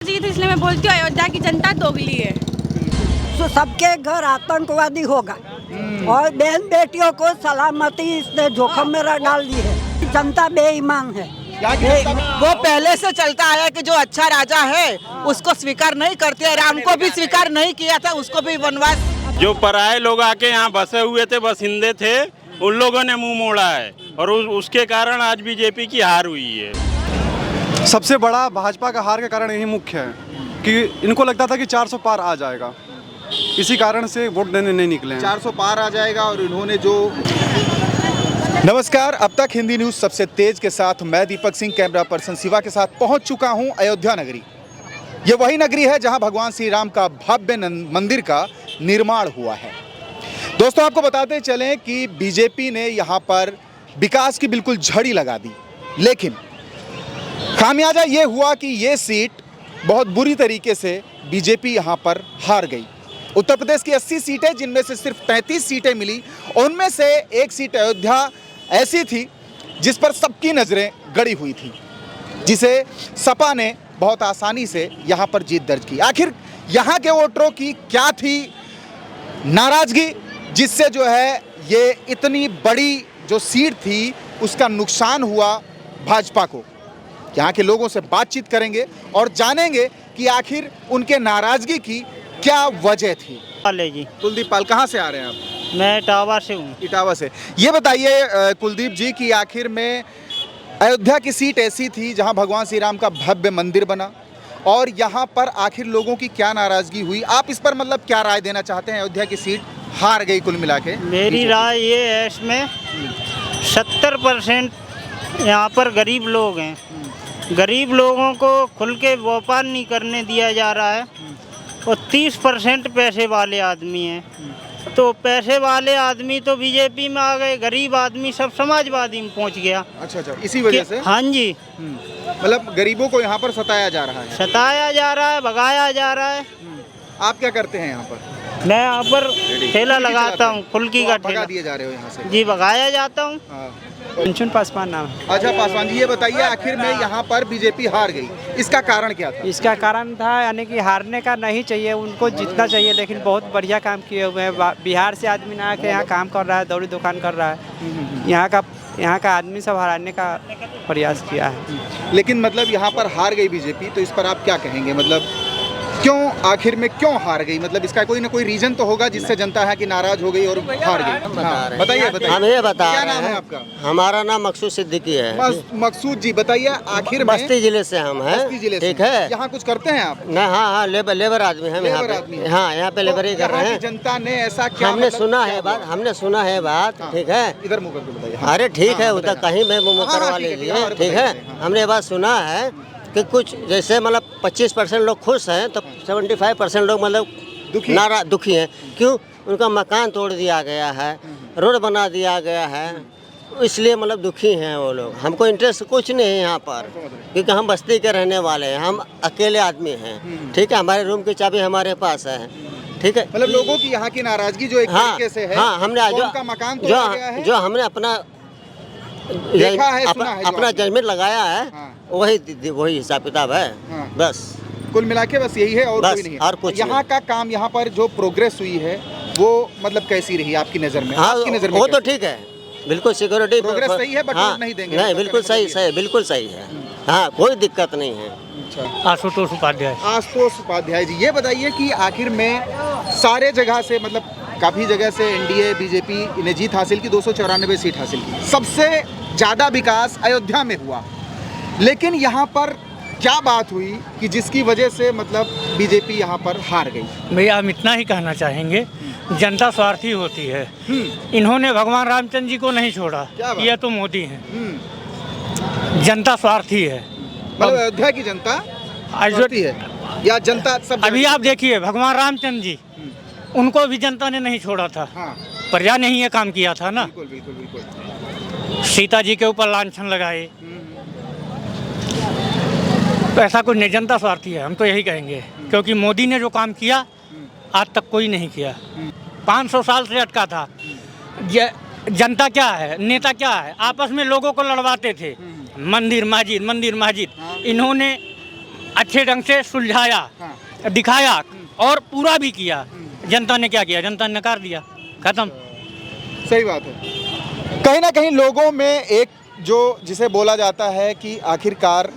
जीत इसलिए मैं बोलती हूँ अयोध्या की जनता दोगली है। तो सबके घर आतंकवादी होगा और बहन बेटियों को सलामती इसने जोखिम में डाल दी है। जनता बेईमान है। वो पहले से चलता आया कि जो अच्छा राजा है उसको स्वीकार नहीं करते। राम को भी स्वीकार नहीं किया था, उसको भी वनवास। जो पराये लोग आके यहाँ बसे हुए थे, बसिंदे थे, उन लोगों ने मुंह मोड़ा है और उसके कारण आज बीजेपी की हार हुई है। सबसे बड़ा भाजपा का हार का कारण यही मुख्य है कि इनको लगता था कि 400 पार आ जाएगा, इसी कारण से वोट देने नहीं निकले हैं। 400 पार आ जाएगा और इन्होंने जो नमस्कार, अब तक हिंदी न्यूज़ सबसे तेज के साथ मैं दीपक सिंह कैमरा पर्सन शिवा के साथ पहुंच चुका हूं अयोध्या नगरी। ये वही नगरी है जहां भगवान श्री राम का भव्य मंदिर का निर्माण हुआ है। दोस्तों, आपको बताते चलें कि बीजेपी ने यहां पर विकास की बिल्कुल झड़ी लगा दी, लेकिन खामियाजा ये हुआ कि ये सीट बहुत बुरी तरीके से बीजेपी यहां पर हार गई। उत्तर प्रदेश की 80 सीटें, जिनमें से सिर्फ 33 सीटें मिली, उनमें से एक सीट अयोध्या ऐसी थी जिस पर सबकी नज़रें गड़ी हुई थी, जिसे सपा ने बहुत आसानी से यहां पर जीत दर्ज की। आखिर यहां के वोटरों की क्या थी नाराज़गी, जिससे जो है ये इतनी बड़ी जो सीट थी उसका नुकसान हुआ भाजपा को। यहाँ के लोगों से बातचीत करेंगे और जानेंगे कि आखिर उनके नाराज़गी की क्या वजह थी। जी कुलदीप पाल, कहाँ से आ रहे हैं आप? मैं इटावा से हूँ। इटावा से। ये बताइए कुलदीप जी कि आखिर में अयोध्या की सीट ऐसी थी जहां भगवान श्री राम का भव्य मंदिर बना, और यहां पर आखिर लोगों की क्या नाराज़गी हुई? आप इस पर मतलब क्या राय देना चाहते हैं? अयोध्या की सीट हार गई कुल मिला के। मेरी राय ये है, इसमें 70% यहाँ पर गरीब लोग हैं। गरीब लोगों को खुल के व्यापार नहीं करने दिया जा रहा है और 30% पैसे वाले आदमी हैं। तो पैसे वाले आदमी तो बीजेपी में आ गए, गरीब आदमी सब समाजवादी में पहुंच गया। अच्छा, इसी वजह से? हाँ जी, मतलब गरीबों को यहाँ पर सताया जा रहा है। सताया जा रहा है, भगाया जा रहा है। आप क्या करते हैं यहाँ पर? मैं यहाँ पर ठेला लगाता हूँ, फुल्की का ठेला। भगा दिए जा रहे हो यहाँ से? जी, भगाया जाता हूँ। कंचन पासवान नाम है। अच्छा पासवान जी, ये बताइए आखिर में यहाँ पर बीजेपी हार गई, इसका कारण क्या था? इसका कारण था यानी कि हारने का नहीं चाहिए, उनको जीतना चाहिए, लेकिन बहुत बढ़िया काम किए हुए हैं। बिहार से आदमी ना आके यहाँ काम कर रहा है, दौड़ी दुकान कर रहा है। यहाँ का आदमी सब हराने का प्रयास किया है। लेकिन मतलब यहाँ पर हार गई बीजेपी, तो इस पर आप क्या कहेंगे? मतलब क्यों, आखिर में क्यों हार गई? मतलब इसका कोई ना कोई रीजन तो होगा जिससे जनता है कि नाराज हो गई और हार गई। बताइए हम ये बता क्या रहे नाम है हैं। आपका? हमारा नाम मकसूद सिद्दीकी है। मकसूद जी, बताइए आखिर में। बस्ती जिले से हम हैं। बस्ती जिले से। ठीक है। यहाँ कुछ करते हैं आप? नहीं, हाँ, लेबर आदमी हैं यहाँ पे। हाँ, यहाँ पे लेबर ही कर रहे हैं। जनता ने ऐसा क्या, हमने सुना है बात, ठीक है। इधर मुंह करके बताइए। अरे ठीक है, उधर कहीं में मुँह करवा लीजिए। ठीक है, हमने ये बात सुना है कि कुछ जैसे मतलब 25% लोग खुश हैं, तो 75% लोग मतलब दुखी हैं। क्यों? उनका मकान तोड़ दिया गया है, रोड बना दिया गया है, इसलिए मतलब दुखी हैं वो लोग। हमको इंटरेस्ट कुछ नहीं है यहाँ पर, क्योंकि हम बस्ती के रहने वाले हैं, हम अकेले आदमी हैं। ठीक है, हमारे रूम की चाबी हमारे पास है। ठीक है, मतलब लोगों की यहाँ की नाराजगी जो एक तरीके से है। हाँ, हमने जो हमने अपना अपना जजमेंट लगाया है, वही हिसाब किताब है। बस कुल मिला के बस यही है और कोई नहीं है। और कुछ यहाँ का काम, यहाँ पर जो प्रोग्रेस हुई है वो मतलब कैसी रही आपकी नज़र में? हाँ, आपकी नज़र में वो तो ठीक है, बिल्कुल सिक्योरिटी प्रोग्रेस सही है, बट वोट नहीं देंगे? नहीं, बिल्कुल सही, बिल्कुल सही है। हाँ, कोई दिक्कत नहीं है। आशुतोष उपाध्याय जी, ये बताइए कि आखिर में सारे जगह से, मतलब काफ़ी जगह से एनडीए बीजेपी ने जीत हासिल की, 294 सीट हासिल की, सबसे ज़्यादा विकास अयोध्या में हुआ, लेकिन यहाँ पर क्या बात हुई कि जिसकी वजह से मतलब बीजेपी यहाँ पर हार गई? भैया, हम इतना ही कहना चाहेंगे, जनता स्वार्थी होती है। इन्होंने भगवान रामचंद्र जी को नहीं छोड़ा, ये तो मोदी हैं। जनता स्वार्थी है। मतलब अयोध्या की जनता स्वार्थी है या जनता सब? अभी आप देखिए, भगवान रामचंद्र जी, उनको भी जनता ने नहीं छोड़ा था। प्रजा ने ही ये काम किया था ना। बिल्कुल। सीता जी के ऊपर लांछन लगाए, तो ऐसा कुछ नहीं, जनता स्वार्थी है, हम तो यही कहेंगे। क्योंकि मोदी ने जो काम किया आज तक कोई नहीं किया। 500 साल से अटका था। जनता क्या है, नेता क्या है, आपस में लोगों को लड़वाते थे। मंदिर मस्जिद, इन्होंने अच्छे ढंग से सुलझाया, दिखाया और पूरा भी किया। जनता ने क्या किया? जनता ने नकार दिया, खत्म। सही बात है। कहीं ना कहीं लोगों में एक जो जिसे बोला जाता है कि आखिरकार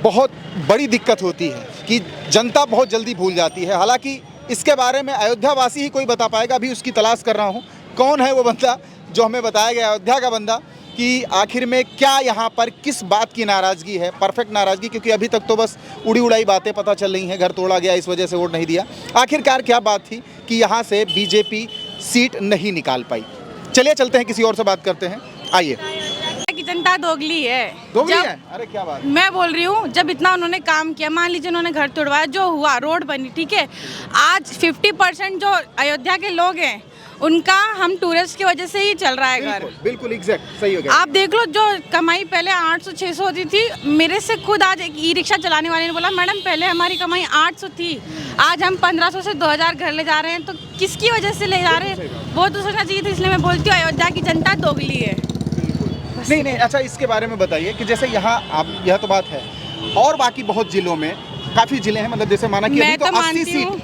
बहुत बड़ी दिक्कत होती है कि जनता बहुत जल्दी भूल जाती है। हालांकि इसके बारे में अयोध्या वासी ही कोई बता पाएगा। अभी उसकी तलाश कर रहा हूँ, कौन है वो बंदा जो हमें बताया गया, अयोध्या का बंदा, कि आखिर में क्या यहाँ पर किस बात की नाराज़गी है, परफेक्ट नाराज़गी, क्योंकि अभी तक तो बस उड़ी उड़ाई बातें पता चल रही हैं, घर तोड़ा गया इस वजह से वोट नहीं दिया। आखिरकार क्या बात थी कि यहाँ से बीजेपी सीट नहीं निकाल पाई। चलिए चलते हैं, किसी और से बात करते हैं, आइए। की जनता दोगली है। दोगली है? अरे क्या बात। मैं बोल रही हूँ, जब इतना उन्होंने काम किया, मान लीजिए उन्होंने घर तोड़वाया, जो हुआ, रोड बनी, ठीक है। आज 50% जो अयोध्या के लोग हैं उनका हम टूरिस्ट की वजह से ही चल रहा है घर। बिल्कुल एग्जैक्ट, सही हो गया। आप देख लो, जो कमाई पहले 800-600 होती थी, मेरे से खुद आज एक ई रिक्शा चलाने वाले ने बोला, मैडम पहले हमारी कमाई 800 थी, आज हम 1500 से 2000 घर ले जा रहे हैं। तो किसकी वजह से ले जा रहे हैं, वो तो सोचना चाहिए था। इसलिए मैं बोलती हूँ अयोध्या की जनता दोगली है। नहीं, अच्छा इसके बारे में बताइए कि जैसे यहाँ आप, यह तो बात है, और बाकी बहुत जिलों में काफी जिले हैं, मतलब जैसे माना कि अभी तो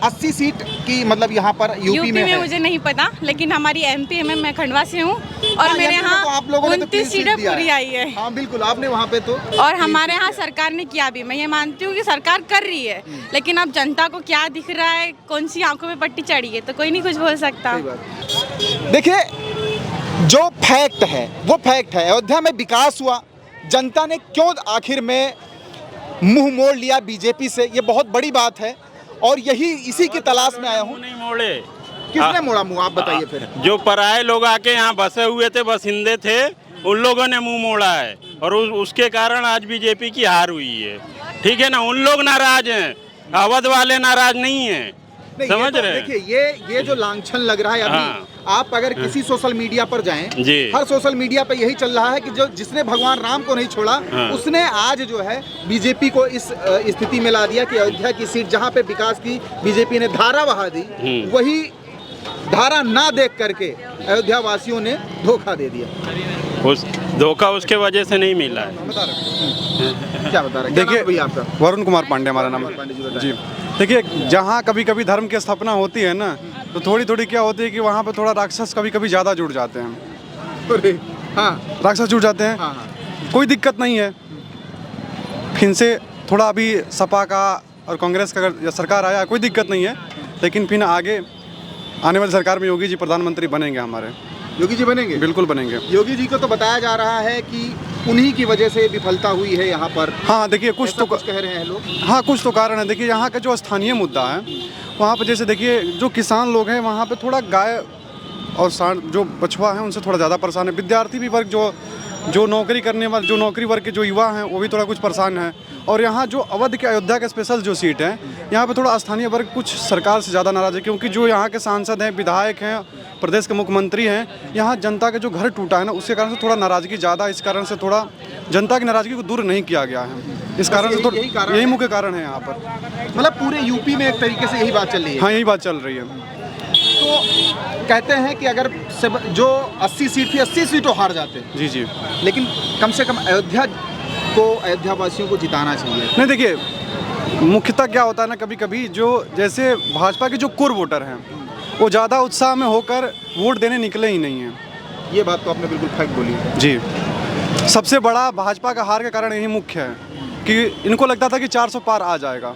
80 सीट की, मतलब यहाँ पर यूपी में है। मुझे नहीं पता, लेकिन हमारी एमपी में, मैं खंडवा से हूँ और मेरे यहाँ 29 सीटें पूरी आई है। हाँ बिल्कुल, आपने वहाँ पे तो, और हमारे यहाँ सरकार ने किया भी। मैं ये मानती हूँ कि सरकार कर रही है, लेकिन अब जनता को क्या दिख रहा है, कौन सी आंखों में पट्टी चढ़ी है, तो कोई नहीं कुछ बोल सकता। देखिए, जो फैक्ट है वो फैक्ट है। अयोध्या में विकास हुआ, जनता ने क्यों आखिर में मुंह मोड़ लिया बीजेपी से, ये बहुत बड़ी बात है। और यही इसी की तलाश में आया हूँ। नहीं मोड़े, किसने मोड़ा मुंह, आप बताइए फिर। जो पराये लोग आके यहाँ बसे हुए थे, बसिंदे थे, उन लोगों ने मुंह मोड़ा है और उसके कारण आज बीजेपी की हार हुई है। ठीक है ना, उन लोग नाराज हैं, अवध वाले नाराज नहीं हैं। समझ रहे हैं? देखिए, ये जो लांछन लग रहा है अभी, आप अगर किसी सोशल मीडिया पर जाएं, हर सोशल मीडिया पर यही चल रहा है कि जो जिसने भगवान राम को नहीं छोड़ा, उसने आज जो है बीजेपी को इस स्थिति में ला दिया कि अयोध्या की सीट जहां पे विकास की बीजेपी ने धारा बहा दी, वही धारा ना देख करके अयोध्या वासियों ने धोखा दे दिया। उस धोखा उसके वजह से नहीं मिला है। क्या बता रहे हैं? देखिए, वरुण कुमार पांडे हमारा नाम है जी। देखिए, जहाँ कभी कभी धर्म की स्थापना होती है ना, तो थोड़ी थोड़ी क्या होती है कि वहाँ पे थोड़ा राक्षस कभी कभी ज़्यादा जुड़ जाते हैं। हाँ, राक्षस जुड़ जाते हैं। कोई दिक्कत नहीं है। फिर से थोड़ा अभी सपा का और कांग्रेस का अगर सरकार आया, कोई दिक्कत नहीं है, लेकिन फिर आगे आने वाली सरकार में योगी जी प्रधानमंत्री बनेंगे हमारे। योगी जी बनेंगे? बिल्कुल बनेंगे। योगी जी को तो बताया जा रहा है कि उन्हीं की वजह से विफलता हुई है यहाँ पर। हाँ देखिए, कुछ तो कह रहे हैं लोग। हाँ, कुछ तो कारण है। देखिए, यहाँ का जो स्थानीय मुद्दा है, वहाँ पर जैसे देखिए, जो किसान लोग हैं वहाँ पे थोड़ा गाय और सांड, जो बछवा है, उनसे थोड़ा ज़्यादा परेशान है। विद्यार्थी भी वर्ग, जो नौकरी करने वाले, जो नौकरी वर्ग के जो युवा हैं, वो भी थोड़ा कुछ परेशान है। और यहाँ जो अवध के अयोध्या के स्पेशल जो सीट है, यहाँ पे थोड़ा स्थानीय वर्ग कुछ सरकार से ज़्यादा नाराज़ है, क्योंकि जो यहाँ के सांसद हैं, विधायक हैं, प्रदेश के मुख्यमंत्री हैं, यहाँ जनता के जो घर टूटा है ना, उसके कारण से थोड़ा नाराज़गी ज़्यादा, इस कारण से थोड़ा जनता की नाराज़गी को दूर नहीं किया गया है। इस कारण से थोड़ा यही मुख्य कारण है यहाँ पर। मतलब पूरे यूपी में एक तरीके से यही बात चल रही है। हाँ, यही बात चल रही है। तो कहते हैं कि अगर जो 80 सीट थी, 80 सीटों हार जाते। जी, लेकिन कम से कम अयोध्या वासियों को जिताना चाहिए। नहीं, देखिए, मुख्यतः क्या होता है ना, कभी कभी जो जैसे भाजपा के जो कोर वोटर हैं, वो ज़्यादा उत्साह में होकर वोट देने निकले ही नहीं हैं। ये बात तो आपने बिल्कुल फैक्ट बोली जी। सबसे बड़ा भाजपा का हार का कारण यही मुख्य है कि इनको लगता था कि 400 पार आ जाएगा,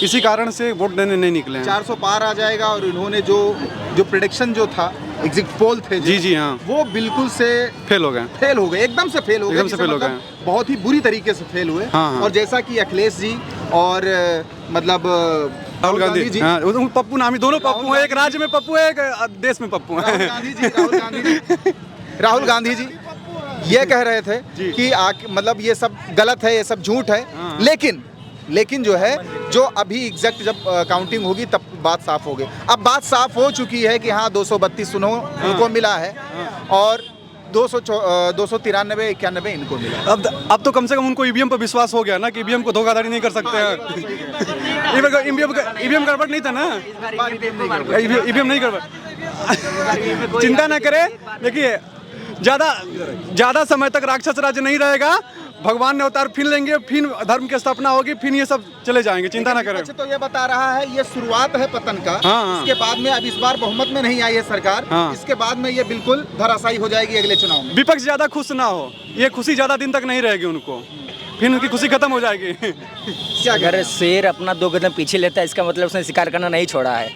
इसी कारण से वोट देने नहीं निकले हैं। 400 पार आ जाएगा, और इन्होंने जो प्रेडिक्शन जो था, एग्जिट पोल थे जी हाँ, वो बिल्कुल से फेल हो गए, एकदम से फेल हो गए, बहुत ही बुरी तरीके से फेल हुए। हाँ। और जैसा कि अखिलेश जी और मतलब राहुल गांधी जी, हाँ, पप्पू नामी, दोनों पप्पू हैं, एक राज्य में पप्पू है, एक देश में पप्पू है। राहुल गांधी जी ये कह रहे थे कि मतलब ये सब गलत है, ये सब झूठ है। लेकिन जो है, जो अभी एग्जैक्ट जब काउंटिंग होगी तब बात साफ होगी। अब बात साफ हो चुकी है कि हाँ 232 उनको मिला है और 293 91 इनको मिला। अब तो कम से कम उनको ईवीएम पर विश्वास हो गया ना कि ईवीएम को धोखाधड़ी नहीं कर सकते हैं। ईवीएम गड़बड़ नहीं था ना, ईवीएम नहीं गड़बड़। चिंता ना करें, देखिए ज़्यादा समय तक राक्षस राज्य नहीं रहेगा भगवान ने अवतार फिर लेंगे, फिर धर्म की स्थापना होगी, फिर ये सब चले जाएंगे, चिंता ना करें। अच्छा, तो ये बता रहा है ये शुरुआत है पतन का। हाँ। इसके बाद में अब इस बार बहुमत में नहीं आई है सरकार। हाँ। इसके बाद में ये बिल्कुल धराशायी हो जाएगी अगले चुनाव में। विपक्ष ज्यादा खुश ना हो, ये खुशी ज्यादा दिन तक नहीं रहेगी उनको, फिर उनकी खुशी खत्म हो जाएगी। क्या अगर शेर अपना 2 कदम पीछे लेता है इसका मतलब उसने शिकार करना नहीं छोड़ा है।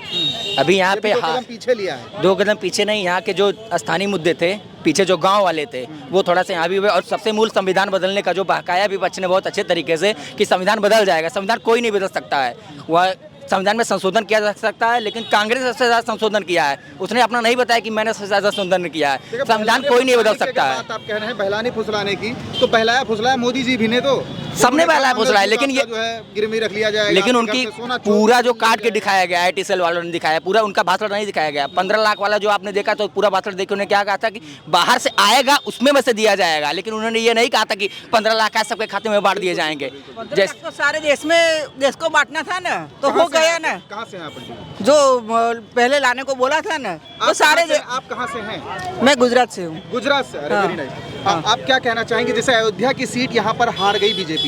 अभी यहाँ पे 2 कदम पीछे लिया है। 2 कदम पीछे नहीं, यहाँ के जो स्थानीय मुद्दे थे, पीछे जो गांव वाले थे, वो थोड़ा सा यहाँ भी हुए। और सबसे मूल संविधान बदलने का जो बहकाया विपक्ष ने बहुत अच्छे तरीके से कि संविधान बदल जाएगा। संविधान कोई नहीं बदल सकता है, वह संविधान में संशोधन किया जा सकता है, लेकिन कांग्रेस सबसे ज़्यादा संशोधन किया है। उसने अपना नहीं बताया कि मैंने सबसे ज़्यादा संशोधन किया है। संविधान कोई नहीं बदल सकता है। आप कह रहे हैं बहलाने फुसलाने की, तो बहलाया फुसलाया मोदी जी भी ने, तो सबने बहलाया फुसलाया, लेकिन ये जो है गिरवी रख लिया जाएगा। लेकिन उनकी पूरा जो काट के दिखाया गया है, टीसेल वालों ने दिखाया, पूरा उनका भाषण नहीं दिखाया गया। 15 लाख वाला जो आपने देखा, तो पूरा भाषण देखिए उन्होंने क्या कहा था कि बाहर से आएगा उसमें में से दिया जाएगा, लेकिन उन्होंने ये नहीं कहा था कि 15 लाख है सबके खाते में बांट दिए जाएंगे। जैसे सारे देश को बांटना था ना, तो हो गया ना। कहाँ से हैं आप? जो पहले लाने को बोला था ना, वो सारे आप कहाँ से हैं? मैं गुजरात से हूँ। गुजरात से। अरे वेरी नाइस। आप क्या कहना चाहेंगे, जैसे अयोध्या की सीट यहाँ पर हार गई बीजेपी,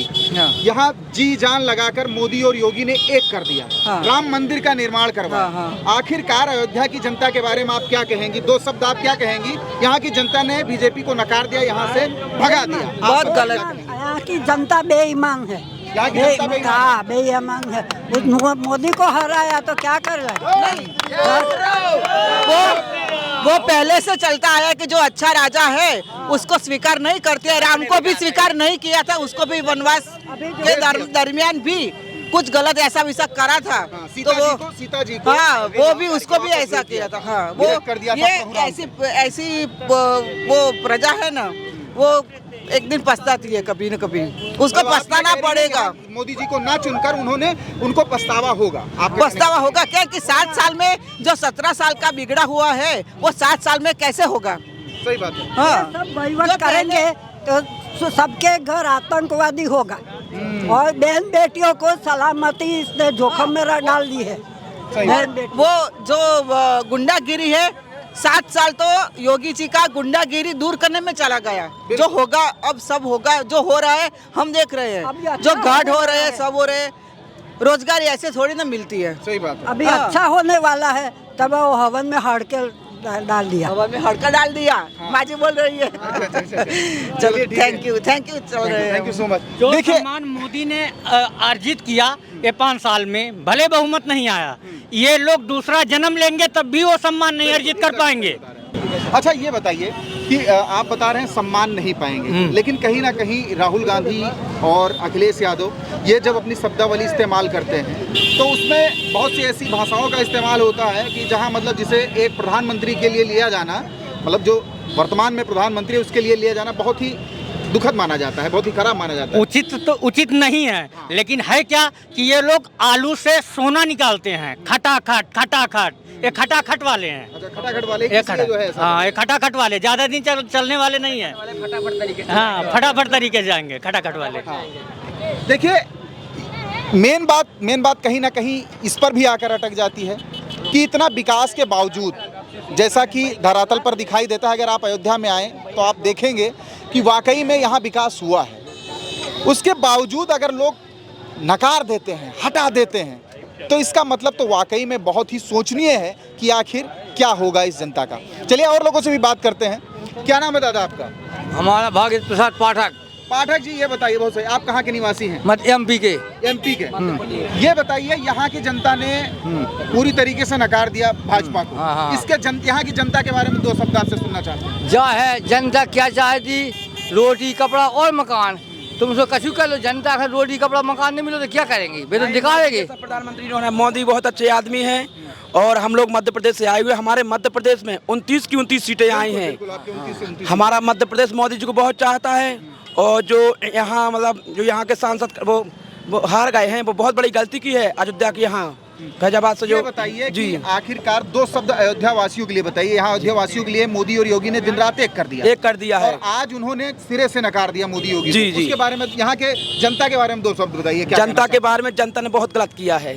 यहाँ जी जान लगाकर मोदी और योगी ने एक कर दिया, राम मंदिर का निर्माण करवाया। आखिरकार अयोध्या की जनता के बारे में आप क्या कहेंगी? 2 शब्द आप क्या कहेंगी? यहाँ की जनता ने बीजेपी को नकार दिया, यहाँ से भगा दिया। बहुत गलत। यहाँ की जनता बेईमान है, बेईमान है। मोदी को हराया तो क्या कर रहा है? वो पहले से चलता आया कि जो अच्छा राजा है उसको स्वीकार नहीं करते हैं। राम को भी स्वीकार नहीं किया था, उसको भी वनवास के दरमियान भी कुछ गलत ऐसा वैसा करा था। तो वो सीता जी को, हाँ, वो भी उसको भी ऐसा किया था। हाँ, वो कर दिया ये ऐसी वो प्रजा है ना, वो एक दिन पछताती है कभी न कभी, उसको पछताना पड़ेगा। मोदी जी को ना चुनकर उनको पछतावा होगा। पछतावा होगा क्या कि 7 साल में जो 17 साल का बिगड़ा हुआ है वो 7 साल में कैसे होगा? सही बात है। हाँ, सब वहीवट करेंगे तो सबके घर आतंकवादी होगा, और बहन बेटियों को सलामती इसने जोखिम में डाल दी है। वो जो गुंडागिरी है, 7 साल तो योगी जी का गुंडागिरी दूर करने में चला गया। जो होगा अब सब होगा, जो हो रहा है हम देख रहे हैं, जो घाट हो रहे हैं सब हो रहे हैं। रोजगार ऐसे थोड़ी ना मिलती है। सही बात है। अभी अच्छा होने वाला है, तब वो हवन में हड़के डाल दिया, हवा में हड़का डाल दिया। माजी बोल रही है। चलिए थैंक यू चल रहे हैं। Thank you so much. जो सम्मान मोदी ने अर्जित किया ये 5 साल में, भले बहुमत नहीं आया, ये लोग दूसरा जन्म लेंगे तब भी वो सम्मान नहीं अर्जित कर पाएंगे। अच्छा, ये बताइए कि आप बता रहे हैं सम्मान नहीं पाएंगे, लेकिन कहीं ना कहीं राहुल गांधी और अखिलेश यादव ये जब अपनी शब्दावली इस्तेमाल करते हैं तो उसमें बहुत सी ऐसी भाषाओं का इस्तेमाल होता है कि जहां मतलब जिसे एक प्रधानमंत्री के लिए लिया जाना, मतलब जो वर्तमान में प्रधानमंत्री है उसके लिए लिया जाना बहुत ही दुखद माना जाता है, बहुत ही खराब माना जाता है। उचित तो उचित नहीं है, लेकिन है क्या कि ये लोग आलू से सोना निकालते हैं। खटाखट ये खटाखट वाले हैं। अच्छा, खटाखट वाले जो है, हाँ, ये खटाखट वाले ज्यादा दिन चलने वाले नहीं है। हाँ, फटाफट तरीके से जाएंगे खटाखट वाले। देखिए, मेन बात कहीं ना कहीं इस पर भी आकर अटक जाती है कि इतना विकास के बावजूद, जैसा कि धरातल पर दिखाई देता है, अगर आप अयोध्या में आएँ तो आप देखेंगे कि वाकई में यहाँ विकास हुआ है। उसके बावजूद अगर लोग नकार देते हैं, हटा देते हैं, तो इसका मतलब तो वाकई में बहुत ही सोचनीय है कि आखिर क्या होगा इस जनता का। चलिए और लोगों से भी बात करते हैं। क्या नाम है दादा आपका? हमारा भागीरथ प्रसाद पाठक जी, ये बताइए, बहुत सही, आप कहाँ के निवासी हैं? मत एमपी के। ये बताइए, यहाँ की जनता ने पूरी तरीके से नकार दिया भाजपा को। इसके यहाँ की जनता के बारे में 2 शब्द आपसे सुनना चाहते हैं। जो है जनता क्या चाहती, रोटी कपड़ा और मकान। तुम उसको कछु कर लो, जनता का रोटी कपड़ा मकान नहीं मिलो तो क्या करेंगे? बेतन दिखाएंगे। प्रधानमंत्री जो है मोदी बहुत अच्छे आदमी हैं, और हम लोग मध्य प्रदेश से आए हुए, हमारे मध्य प्रदेश में 29 की 29 सीटें आई हैं। हमारा मध्य प्रदेश मोदी जी को बहुत चाहता है, और जो यहाँ मतलब जो यहाँ के सांसद वो हार गए हैं, वो बहुत बड़ी गलती की है अयोध्या की। यहाँ फैजाबाद से जो बताइए जी, आखिरकार 2 शब्द अयोध्या वासियों के लिए बताइए। यहाँ अयोध्या वासियों के लिए मोदी और योगी ने दिन रात एक कर दिया है, और आज उन्होंने सिरे से नकार दिया मोदी योगी। जी। उसके बारे में, यहाँ के जनता के बारे में 2 शब्द बताइए। जनता के बारे में, जनता ने बहुत गलत किया है,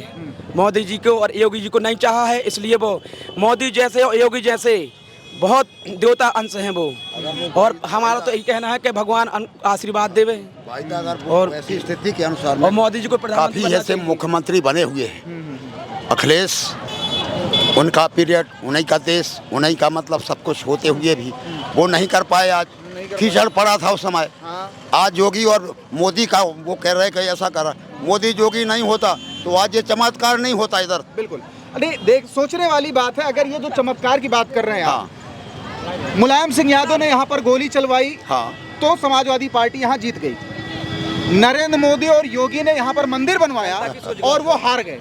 मोदी जी को और योगी जी को नहीं चाहा है, इसलिए वो मोदी जैसे और योगी जैसे बहुत देवता अंश हैं वो, और हमारा तो यही कहना है कि भगवान आशीर्वाद देवे। और ऐसी स्थिति के अनुसार और मोदी जी को प्रधानमंत्री काफ़ी ऐसे मुख्यमंत्री बने हुए हैं। अखिलेश, उनका पीरियड, उन्हीं का देश, उन्हीं का मतलब सब कुछ होते हुए भी वो नहीं कर पाए। आज कीचड़ पड़ा था उस समय। आज योगी और मोदी का वो कह रहे कि ऐसा कर रहा, मोदी योगी नहीं होता तो आज ये चमत्कार नहीं होता इधर। बिल्कुल। अरे देख, सोचने वाली बात है। अगर ये जो चमत्कार की बात कर रहे हैं आप, मुलायम सिंह यादव ने यहाँ पर गोली चलवाई तो समाजवादी पार्टी यहाँ जीत गई। नरेंद्र मोदी और योगी ने यहाँ पर मंदिर बनवाया और वो हार गए।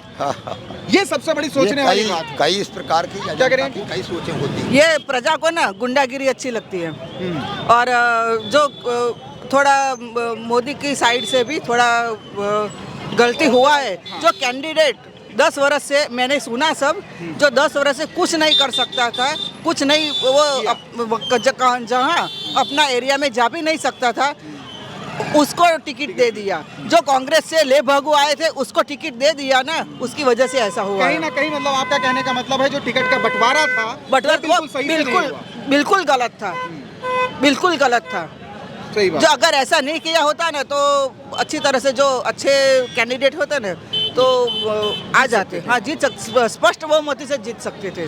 ये सबसे बड़ी सोचने वाली बात है। कई इस प्रकार की क्या करें, कई सोचें होती हैं। ये प्रजा को ना गुंडागिरी अच्छी लगती है, और जो थोड़ा मोदी की साइड से भी थोड़ा गलती हुआ है। जो कैंडिडेट 10 वर्ष से मैंने सुना सब, जो 10 वर्ष से कुछ नहीं कर सकता था, कुछ नहीं, वो जहाँ अपना एरिया में जा भी नहीं सकता था, उसको टिकट दे दिया। जो कांग्रेस से ले भगू आए थे उसको टिकट दे दिया ना, उसकी वजह से ऐसा हुआ। कहीं ना कहीं मतलब आपका कहने का मतलब है जो टिकट का बंटवारा था, बिल्कुल गलत था, बिल्कुल गलत था। सही बात। जो अगर ऐसा नहीं किया होता ना तो अच्छी तरह से जो अच्छे कैंडिडेट होते ना तो आ जाते, हाँ जीत स्पष्ट बहुमति से जीत सकते थे।